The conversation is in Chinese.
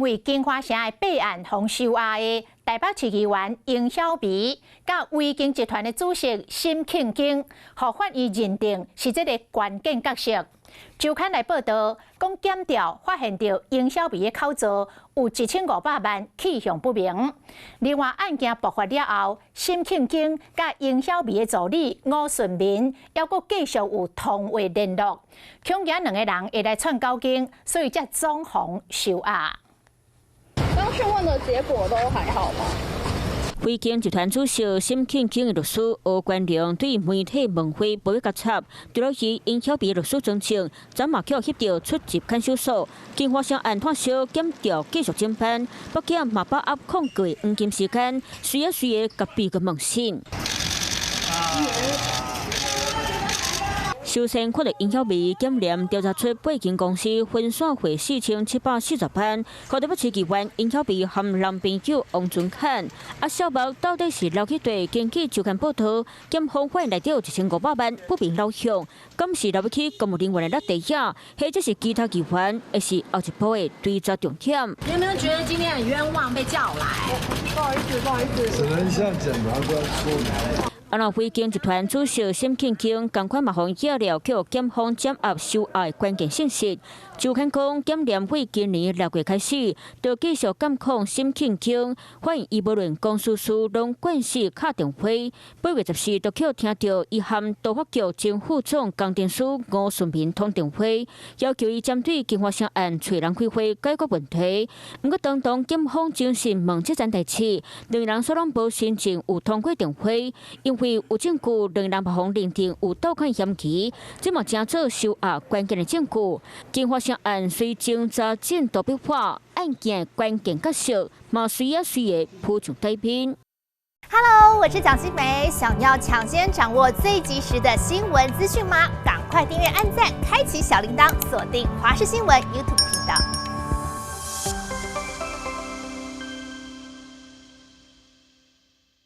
为金华城的备案红收押的台北市议员尹小薇，甲威经集团的主席沈庆京，互法院认定是这个关键角色。周刊来报道，讲检调发现到尹小薇的口座有1500万去向不明。另外，案件爆发了后，沈庆京甲尹小薇的助理吴顺民，还阁继续有通话联络，恐惊两个人会来串交警，所以才总防收押。刚讯问的结果都还好吗？威经集团主席沈庆京的律师欧冠良对媒体问会不予解插，除了是尹小薇律师澄清，昨嘛叫协调出入看守所，经发生案探小检调继续侦办，北检嘛把握控过黄金时间，随个甲别个问讯。首先看到尹小薇检验调查出北京公司分散费4740万，台北市议员尹小薇和男朋友王俊凯。小毛到底是捞去对？根据周刊报道，检方发现内底有1500万不明流向，敢是捞去公务人员的地下，或者是其他议员，还是后一步的追查重点？你有没有觉得今天很冤枉被叫来？不好意思，只能向检察官说明。威经集团主席沈庆京同款嘛，方要了叫检方掌握收押的关键信息。周刊讲，检验为今年6月开始，就继续监控沈庆京，发现伊无论公司书拢惯势敲电话。8月14日，就去听到伊和都发局前副总工程师吴顺民通电话，要求伊针对金华城案找人开会解决问题。不过，当检方精神问这件代志，两人所拢无申请有通过电话，因为有证据，两人被方认定有盗款嫌疑，这嘛正做收押关键的证据。金华城案虽侦查进度变化，案件关键角色嘛随个铺上台面。Hello， 我是蒋欣梅，想要抢先掌握最及时的新闻资讯吗？赶快订阅、按赞、开启小铃铛，锁定华视新闻 YouTube 频道。